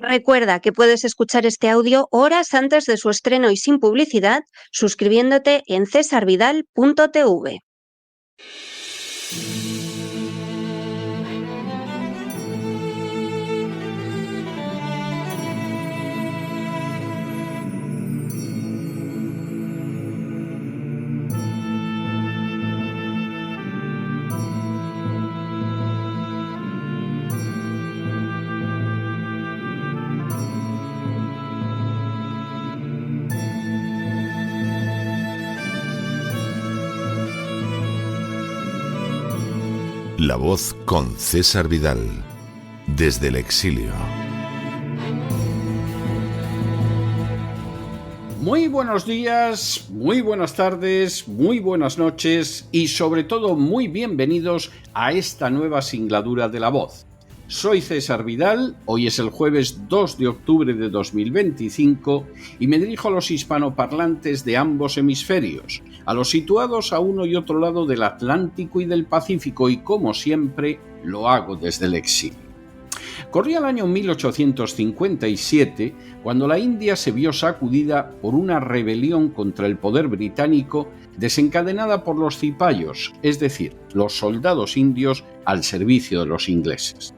Recuerda que puedes escuchar este audio horas antes de su estreno y sin publicidad suscribiéndote en cesarvidal.tv. La Voz con César Vidal, desde el exilio. Muy buenos días, muy buenas tardes, muy buenas noches y sobre todo muy bienvenidos a esta nueva singladura de La Voz. Soy César Vidal, hoy es el jueves 2 de octubre de 2025 y me dirijo a los hispanoparlantes de ambos hemisferios, a los situados a uno y otro lado del Atlántico y del Pacífico y como siempre lo hago desde el exilio. Corría el año 1857 cuando la India se vio sacudida por una rebelión contra el poder británico desencadenada por los cipayos, es decir, los soldados indios al servicio de los ingleses.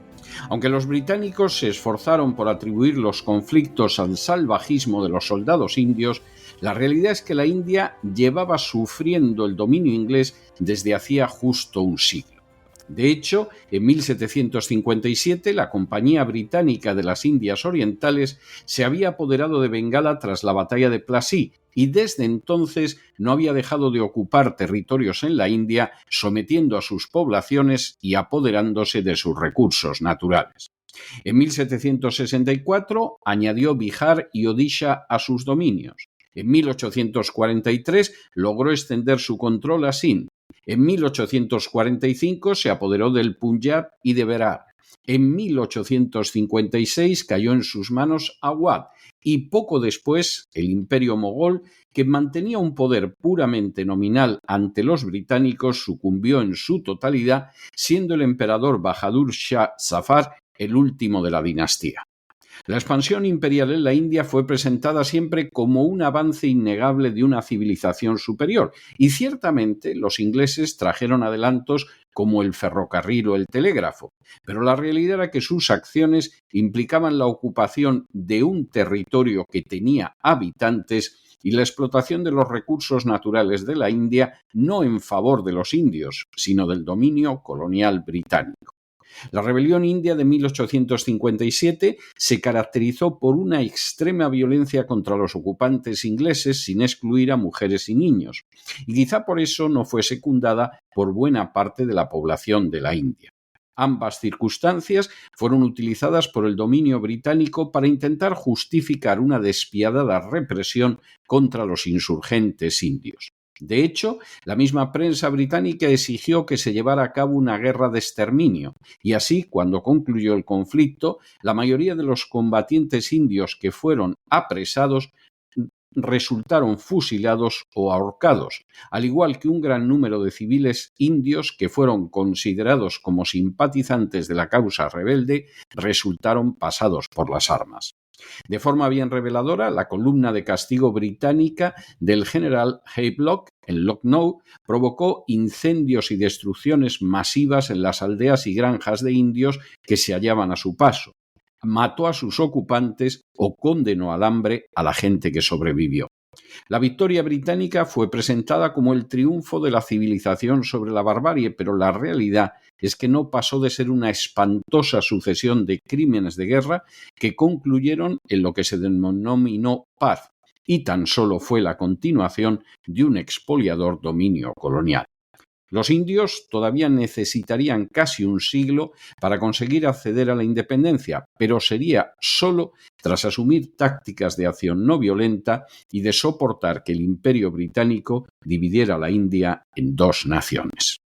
Aunque los británicos se esforzaron por atribuir los conflictos al salvajismo de los soldados indios, la realidad es que la India llevaba sufriendo el dominio inglés desde hacía justo un siglo. De hecho, en 1757 la Compañía Británica de las Indias Orientales se había apoderado de Bengala tras la batalla de Plassey y desde entonces no había dejado de ocupar territorios en la India, sometiendo a sus poblaciones y apoderándose de sus recursos naturales. En 1764 añadió Bihar y Odisha a sus dominios. En 1843 logró extender su control a Sindh. En 1845 se apoderó del Punjab y de Berar. En 1856 cayó en sus manos Awadh y poco después el Imperio Mogol, que mantenía un poder puramente nominal ante los británicos, sucumbió en su totalidad, siendo el emperador Bahadur Shah Zafar el último de la dinastía. La expansión imperial en la India fue presentada siempre como un avance innegable de una civilización superior, y ciertamente los ingleses trajeron adelantos como el ferrocarril o el telégrafo, pero la realidad era que sus acciones implicaban la ocupación de un territorio que tenía habitantes y la explotación de los recursos naturales de la India no en favor de los indios, sino del dominio colonial británico. La rebelión india de 1857 se caracterizó por una extrema violencia contra los ocupantes ingleses sin excluir a mujeres y niños, y quizá por eso no fue secundada por buena parte de la población de la India. Ambas circunstancias fueron utilizadas por el dominio británico para intentar justificar una despiadada represión contra los insurgentes indios. De hecho, la misma prensa británica exigió que se llevara a cabo una guerra de exterminio, y así, cuando concluyó el conflicto, la mayoría de los combatientes indios que fueron apresados resultaron fusilados o ahorcados, al igual que un gran número de civiles indios que fueron considerados como simpatizantes de la causa rebelde resultaron pasados por las armas. De forma bien reveladora, la columna de castigo británica del general Havelock en Lucknow provocó incendios y destrucciones masivas en las aldeas y granjas de indios que se hallaban a su paso. Mató a sus ocupantes o condenó al hambre a la gente que sobrevivió. La victoria británica fue presentada como el triunfo de la civilización sobre la barbarie, pero la realidad es que no pasó de ser una espantosa sucesión de crímenes de guerra que concluyeron en lo que se denominó paz, y tan solo fue la continuación de un expoliador dominio colonial. Los indios todavía necesitarían casi un siglo para conseguir acceder a la independencia, pero sería solo tras asumir tácticas de acción no violenta y de soportar que el Imperio británico dividiera la India en dos naciones.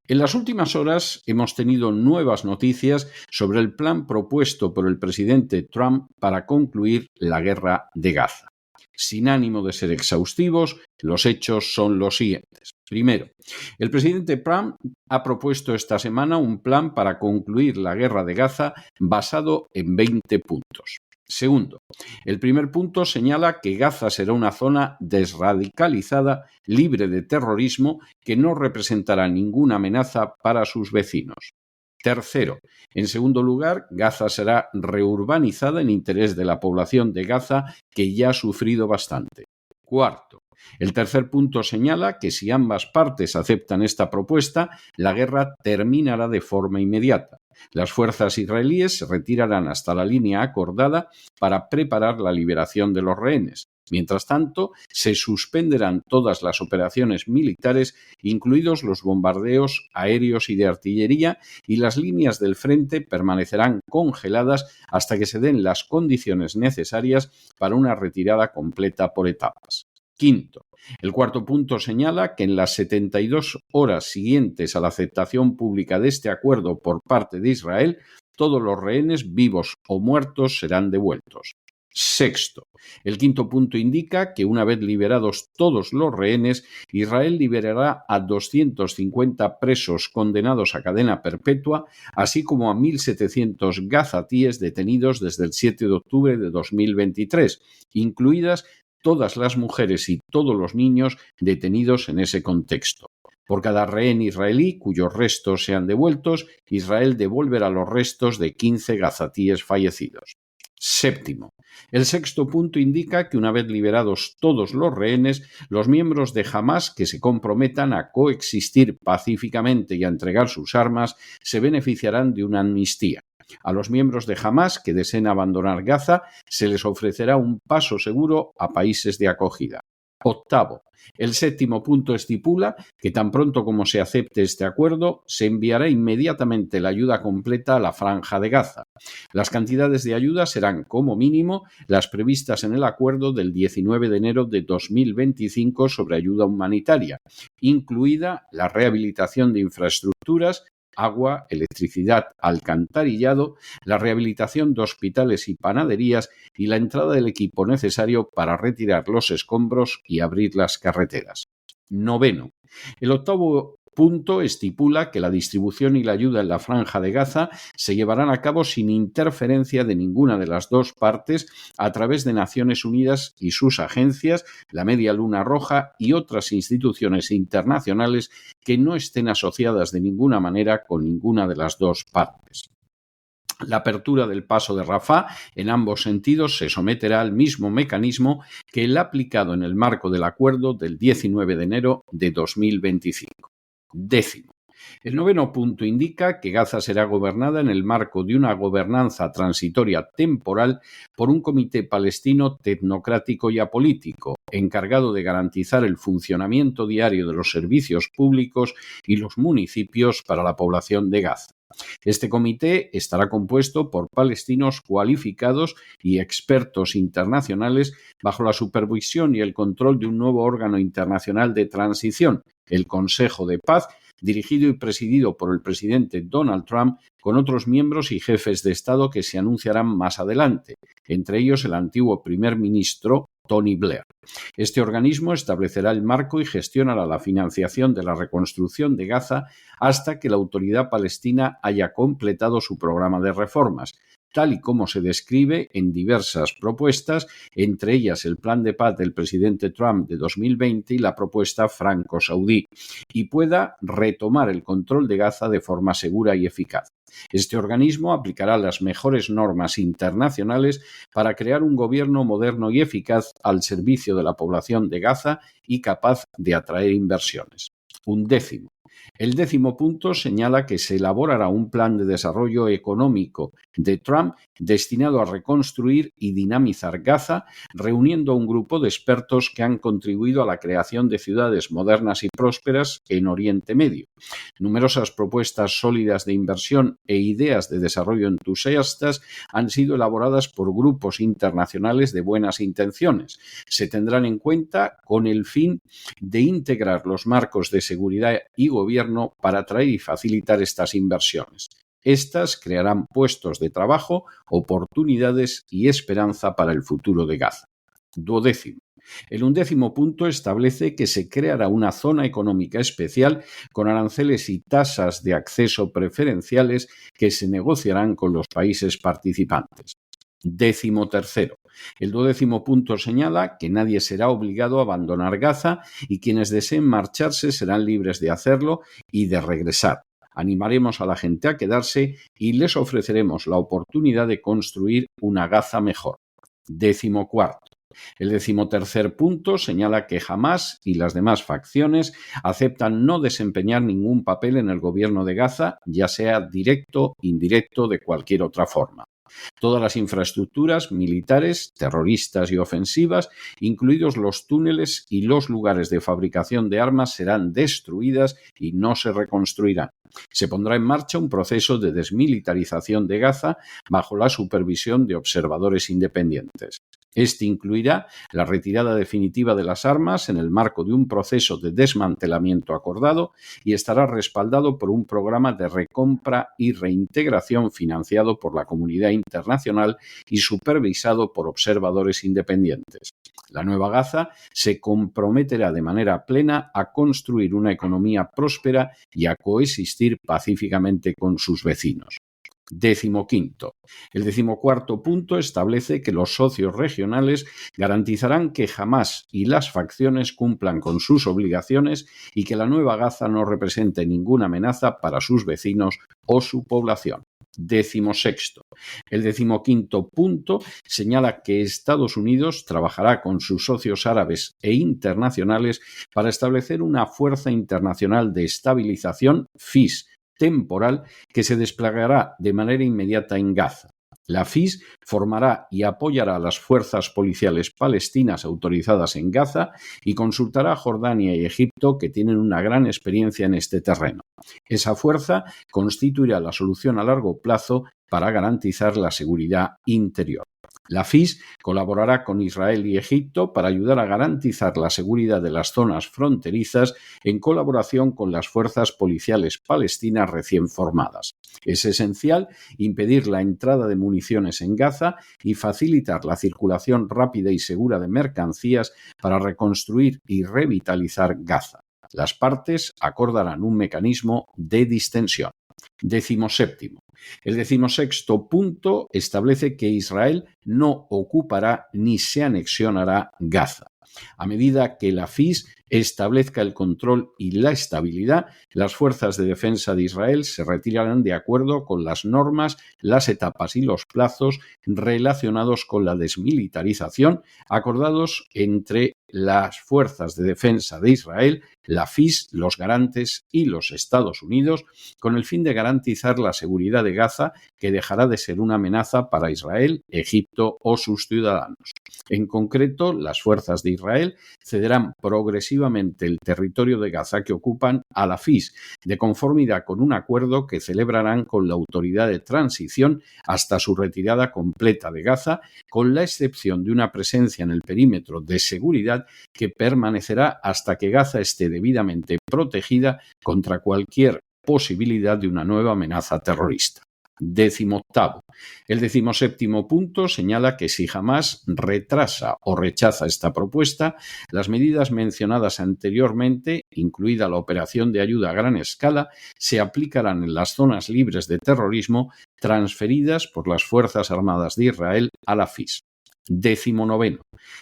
En las últimas horas hemos tenido nuevas noticias sobre el plan propuesto por el presidente Trump para concluir la guerra de Gaza. Sin ánimo de ser exhaustivos, los hechos son los siguientes. Primero, el presidente Trump ha propuesto esta semana un plan para concluir la guerra de Gaza basado en 20 puntos. Segundo, el primer punto señala que Gaza será una zona desradicalizada, libre de terrorismo, que no representará ninguna amenaza para sus vecinos. Tercero, en segundo lugar, Gaza será reurbanizada en interés de la población de Gaza, que ya ha sufrido bastante. Cuarto, el tercer punto señala que si ambas partes aceptan esta propuesta, la guerra terminará de forma inmediata. Las fuerzas israelíes se retirarán hasta la línea acordada para preparar la liberación de los rehenes. Mientras tanto, se suspenderán todas las operaciones militares, incluidos los bombardeos aéreos y de artillería, y las líneas del frente permanecerán congeladas hasta que se den las condiciones necesarias para una retirada completa por etapas. Quinto, el cuarto punto señala que en las 72 horas siguientes a la aceptación pública de este acuerdo por parte de Israel, todos los rehenes, vivos o muertos, serán devueltos. Sexto, el quinto punto indica que una vez liberados todos los rehenes, Israel liberará a 250 presos condenados a cadena perpetua, así como a 1.700 gazatíes detenidos desde el 7 de octubre de 2023, incluidas todas las mujeres y todos los niños detenidos en ese contexto. Por cada rehén israelí cuyos restos sean devueltos, Israel devolverá los restos de 15 gazatíes fallecidos. Séptimo, el sexto punto indica que una vez liberados todos los rehenes, los miembros de Hamás que se comprometan a coexistir pacíficamente y a entregar sus armas se beneficiarán de una amnistía. A los miembros de Hamás que deseen abandonar Gaza se les ofrecerá un paso seguro a países de acogida. Octavo, el séptimo punto estipula que tan pronto como se acepte este acuerdo, se enviará inmediatamente la ayuda completa a la Franja de Gaza. Las cantidades de ayuda serán, como mínimo, las previstas en el acuerdo del 19 de enero de 2025 sobre ayuda humanitaria, incluida la rehabilitación de infraestructuras, agua, electricidad, alcantarillado, la rehabilitación de hospitales y panaderías y la entrada del equipo necesario para retirar los escombros y abrir las carreteras. Noveno. El octavo punto estipula que la distribución y la ayuda en la Franja de Gaza se llevarán a cabo sin interferencia de ninguna de las dos partes a través de Naciones Unidas y sus agencias, la Media Luna Roja y otras instituciones internacionales que no estén asociadas de ninguna manera con ninguna de las dos partes. La apertura del paso de Rafah en ambos sentidos se someterá al mismo mecanismo que el aplicado en el marco del acuerdo del 19 de enero de 2025. Décimo. El noveno punto indica que Gaza será gobernada en el marco de una gobernanza transitoria temporal por un comité palestino tecnocrático y apolítico, encargado de garantizar el funcionamiento diario de los servicios públicos y los municipios para la población de Gaza. Este comité estará compuesto por palestinos cualificados y expertos internacionales bajo la supervisión y el control de un nuevo órgano internacional de transición, el Consejo de Paz, dirigido y presidido por el presidente Donald Trump, con otros miembros y jefes de Estado que se anunciarán más adelante, entre ellos el antiguo primer ministro Tony Blair. Este organismo establecerá el marco y gestionará la financiación de la reconstrucción de Gaza hasta que la autoridad palestina haya completado su programa de reformas, tal y como se describe en diversas propuestas, entre ellas el plan de paz del presidente Trump de 2020 y la propuesta franco-saudí, y pueda retomar el control de Gaza de forma segura y eficaz. Este organismo aplicará las mejores normas internacionales para crear un gobierno moderno y eficaz al servicio de la población de Gaza y capaz de atraer inversiones. Undécimo. El décimo punto señala que se elaborará un plan de desarrollo económico de Trump destinado a reconstruir y dinamizar Gaza, reuniendo a un grupo de expertos que han contribuido a la creación de ciudades modernas y prósperas en Oriente Medio. Numerosas propuestas sólidas de inversión e ideas de desarrollo entusiastas han sido elaboradas por grupos internacionales de buenas intenciones. Se tendrán en cuenta con el fin de integrar los marcos de seguridad y gobierno para atraer y facilitar estas inversiones. Estas crearán puestos de trabajo, oportunidades y esperanza para el futuro de Gaza. Duodécimo. El 11º punto establece que se creará una zona económica especial con aranceles y tasas de acceso preferenciales que se negociarán con los países participantes. 13º. El 12º punto señala que nadie será obligado a abandonar Gaza y quienes deseen marcharse serán libres de hacerlo y de regresar. Animaremos a la gente a quedarse y les ofreceremos la oportunidad de construir una Gaza mejor. 14º. El 13º punto señala que Hamás y las demás facciones aceptan no desempeñar ningún papel en el gobierno de Gaza, ya sea directo, indirecto, de cualquier otra forma. Todas las infraestructuras militares, terroristas y ofensivas, incluidos los túneles y los lugares de fabricación de armas, serán destruidas y no se reconstruirán. Se pondrá en marcha un proceso de desmilitarización de Gaza bajo la supervisión de observadores independientes. Este incluirá la retirada definitiva de las armas en el marco de un proceso de desmantelamiento acordado y estará respaldado por un programa de recompra y reintegración financiado por la comunidad internacional y supervisado por observadores independientes. La nueva Gaza se comprometerá de manera plena a construir una economía próspera y a coexistir pacíficamente con sus vecinos. 15º. El 14º punto establece que los socios regionales garantizarán que Hamás y las facciones cumplan con sus obligaciones y que la nueva Gaza no represente ninguna amenaza para sus vecinos o su población. 16º. El 15º punto señala que Estados Unidos trabajará con sus socios árabes e internacionales para establecer una fuerza internacional de estabilización, FIS, temporal, que se desplegará de manera inmediata en Gaza. La FIS formará y apoyará a las fuerzas policiales palestinas autorizadas en Gaza y consultará a Jordania y Egipto, que tienen una gran experiencia en este terreno. Esa fuerza constituirá la solución a largo plazo para garantizar la seguridad interior. La FIS colaborará con Israel y Egipto para ayudar a garantizar la seguridad de las zonas fronterizas en colaboración con las fuerzas policiales palestinas recién formadas. Es esencial impedir la entrada de municiones en Gaza y facilitar la circulación rápida y segura de mercancías para reconstruir y revitalizar Gaza. Las partes acordarán un mecanismo de distensión. 17º. El 16º punto establece que Israel no ocupará ni se anexionará Gaza. A medida que la FIS establezca el control y la estabilidad, las fuerzas de defensa de Israel se retirarán de acuerdo con las normas, las etapas y los plazos relacionados con la desmilitarización acordados entre las fuerzas de defensa de Israel, la FIS, los garantes y los Estados Unidos, con el fin de garantizar la seguridad de Gaza, que dejará de ser una amenaza para Israel, Egipto o sus ciudadanos. En concreto, las fuerzas de Israel cederán progresivamente el territorio de Gaza que ocupan a la FIS, de conformidad con un acuerdo que celebrarán con la autoridad de transición hasta su retirada completa de Gaza, con la excepción de una presencia en el perímetro de seguridad que permanecerá hasta que Gaza esté debidamente protegida contra cualquier posibilidad de una nueva amenaza terrorista. 18º. El 17º punto señala que si Hamás retrasa o rechaza esta propuesta, las medidas mencionadas anteriormente, incluida la operación de ayuda a gran escala, se aplicarán en las zonas libres de terrorismo transferidas por las Fuerzas Armadas de Israel a la FIS. 19º.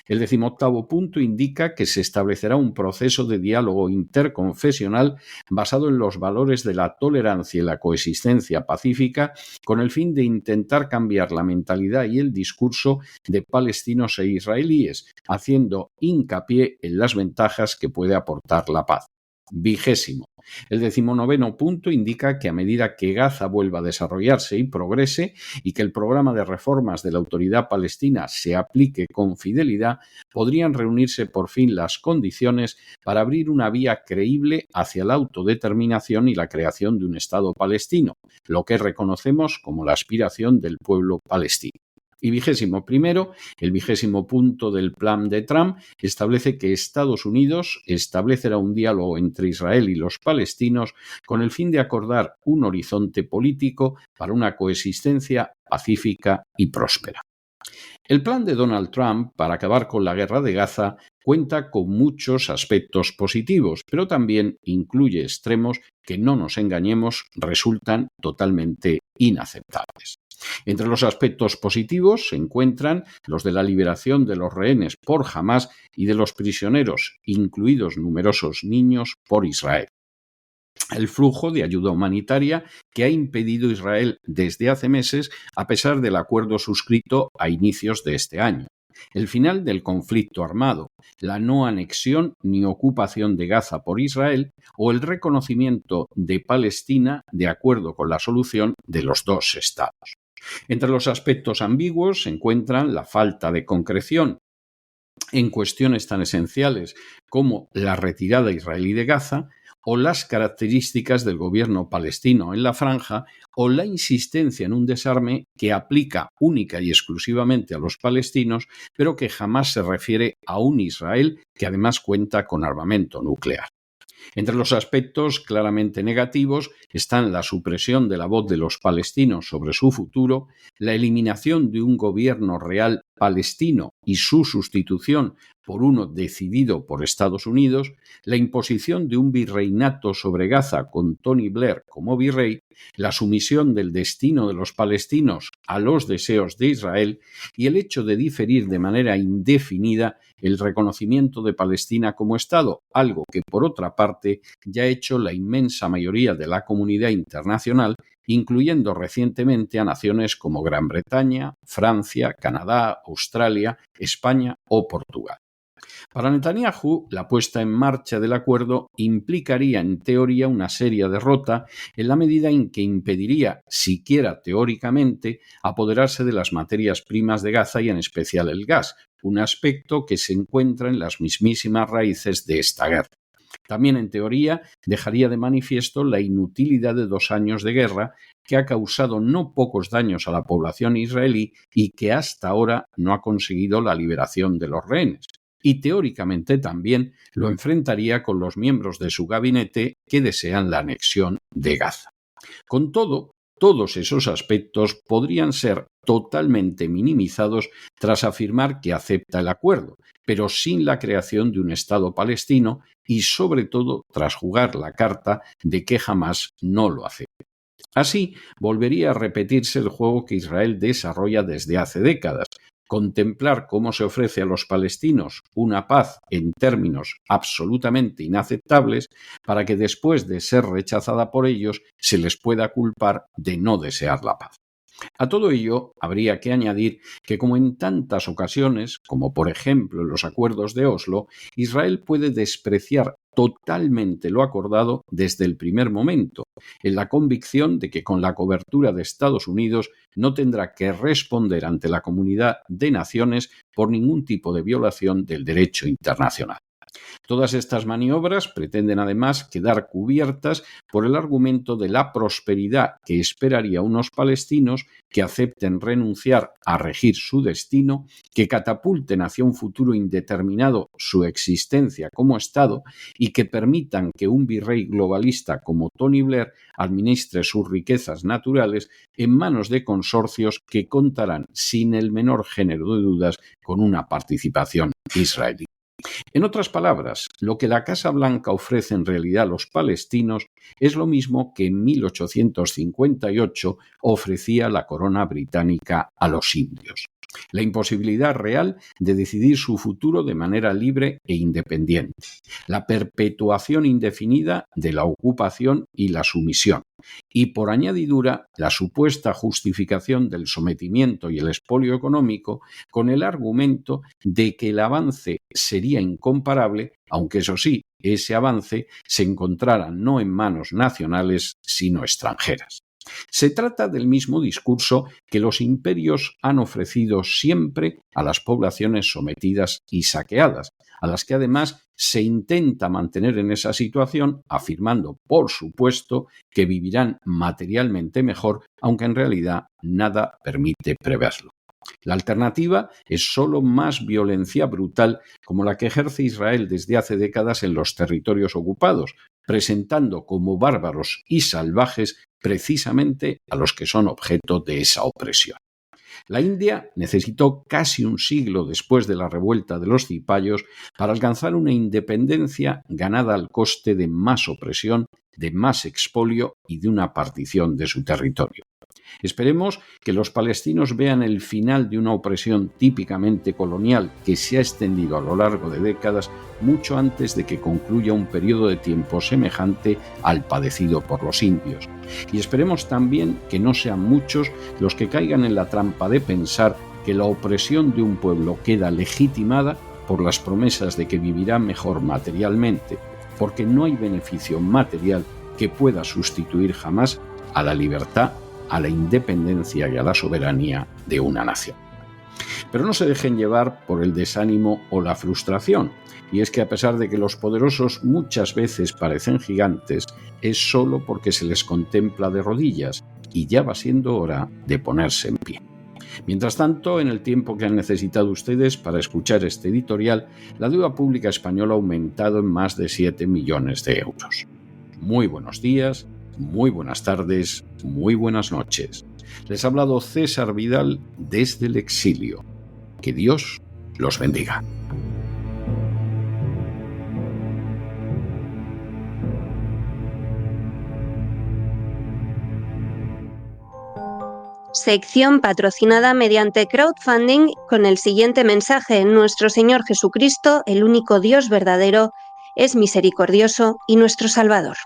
El 18º punto indica que se establecerá un proceso de diálogo interconfesional basado en los valores de la tolerancia y la coexistencia pacífica, con el fin de intentar cambiar la mentalidad y el discurso de palestinos e israelíes, haciendo hincapié en las ventajas que puede aportar la paz. 20º. El 19º punto indica que a medida que Gaza vuelva a desarrollarse y progrese y que el programa de reformas de la Autoridad Palestina se aplique con fidelidad, podrían reunirse por fin las condiciones para abrir una vía creíble hacia la autodeterminación y la creación de un Estado palestino, lo que reconocemos como la aspiración del pueblo palestino. Y 21º, el 20º punto del plan de Trump establece que Estados Unidos establecerá un diálogo entre Israel y los palestinos con el fin de acordar un horizonte político para una coexistencia pacífica y próspera. El plan de Donald Trump para acabar con la guerra de Gaza cuenta con muchos aspectos positivos, pero también incluye extremos que, no nos engañemos, resultan totalmente inaceptables. Entre los aspectos positivos se encuentran los de la liberación de los rehenes por Hamás y de los prisioneros, incluidos numerosos niños, por Israel. El flujo de ayuda humanitaria que ha impedido Israel desde hace meses, a pesar del acuerdo suscrito a inicios de este año. El final del conflicto armado, la no anexión ni ocupación de Gaza por Israel o el reconocimiento de Palestina de acuerdo con la solución de los dos estados. Entre los aspectos ambiguos se encuentran la falta de concreción en cuestiones tan esenciales como la retirada israelí de Gaza o las características del gobierno palestino en la franja o la insistencia en un desarme que aplica única y exclusivamente a los palestinos, pero que jamás se refiere a un Israel que además cuenta con armamento nuclear. Entre los aspectos claramente negativos están la supresión de la voz de los palestinos sobre su futuro, la eliminación de un gobierno real palestino y su sustitución por uno decidido por Estados Unidos, la imposición de un virreinato sobre Gaza con Tony Blair como virrey, la sumisión del destino de los palestinos a los deseos de Israel y el hecho de diferir de manera indefinida el reconocimiento de Palestina como Estado, algo que, por otra parte, ya ha hecho la inmensa mayoría de la comunidad internacional, incluyendo recientemente a naciones como Gran Bretaña, Francia, Canadá, Australia, España o Portugal. Para Netanyahu, la puesta en marcha del acuerdo implicaría en teoría una seria derrota en la medida en que impediría, siquiera teóricamente, apoderarse de las materias primas de Gaza y en especial el gas, un aspecto que se encuentra en las mismísimas raíces de esta guerra. También, en teoría, dejaría de manifiesto la inutilidad de 2 años de guerra que ha causado no pocos daños a la población israelí y que hasta ahora no ha conseguido la liberación de los rehenes. Y teóricamente también lo enfrentaría con los miembros de su gabinete que desean la anexión de Gaza. Con todo, todos esos aspectos podrían ser totalmente minimizados tras afirmar que acepta el acuerdo, pero sin la creación de un Estado palestino y sobre todo tras jugar la carta de que jamás no lo acepta. Así, volvería a repetirse el juego que Israel desarrolla desde hace décadas: contemplar cómo se ofrece a los palestinos una paz en términos absolutamente inaceptables para que después de ser rechazada por ellos se les pueda culpar de no desear la paz. A todo ello habría que añadir que, como en tantas ocasiones, como por ejemplo en los acuerdos de Oslo, Israel puede despreciar totalmente lo acordado desde el primer momento, en la convicción de que con la cobertura de Estados Unidos no tendrá que responder ante la comunidad de naciones por ningún tipo de violación del derecho internacional. Todas estas maniobras pretenden además quedar cubiertas por el argumento de la prosperidad que esperaría unos palestinos que acepten renunciar a regir su destino, que catapulten hacia un futuro indeterminado su existencia como Estado y que permitan que un virrey globalista como Tony Blair administre sus riquezas naturales en manos de consorcios que contarán sin el menor género de dudas con una participación israelí. En otras palabras, lo que la Casa Blanca ofrece en realidad a los palestinos es lo mismo que en 1858 ofrecía la corona británica a los indios: la imposibilidad real de decidir su futuro de manera libre e independiente, la perpetuación indefinida de la ocupación y la sumisión, y por añadidura la supuesta justificación del sometimiento y el expolio económico con el argumento de que el avance sería incomparable, aunque eso sí, ese avance se encontrara no en manos nacionales sino extranjeras. Se trata del mismo discurso que los imperios han ofrecido siempre a las poblaciones sometidas y saqueadas, a las que además se intenta mantener en esa situación, afirmando, por supuesto, que vivirán materialmente mejor, aunque en realidad nada permite preverlo. La alternativa es solo más violencia brutal, como la que ejerce Israel desde hace décadas en los territorios ocupados, presentando como bárbaros y salvajes precisamente a los que son objeto de esa opresión. La India necesitó casi un siglo después de la revuelta de los cipayos para alcanzar una independencia ganada al coste de más opresión, de más expolio y de una partición de su territorio. Esperemos que los palestinos vean el final de una opresión típicamente colonial que se ha extendido a lo largo de décadas mucho antes de que concluya un periodo de tiempo semejante al padecido por los indios. Y esperemos también que no sean muchos los que caigan en la trampa de pensar que la opresión de un pueblo queda legitimada por las promesas de que vivirá mejor materialmente, porque no hay beneficio material que pueda sustituir jamás a la libertad, a la independencia y a la soberanía de una nación. Pero no se dejen llevar por el desánimo o la frustración, y es que a pesar de que los poderosos muchas veces parecen gigantes, es solo porque se les contempla de rodillas, y ya va siendo hora de ponerse en pie. Mientras tanto, en el tiempo que han necesitado ustedes para escuchar este editorial, la deuda pública española ha aumentado en más de 7 millones de euros. Muy buenos días, muy buenas tardes, muy buenas noches. Les ha hablado César Vidal desde el exilio. Que Dios los bendiga. Sección patrocinada mediante crowdfunding con el siguiente mensaje: Nuestro Señor Jesucristo, el único Dios verdadero, es misericordioso y nuestro Salvador.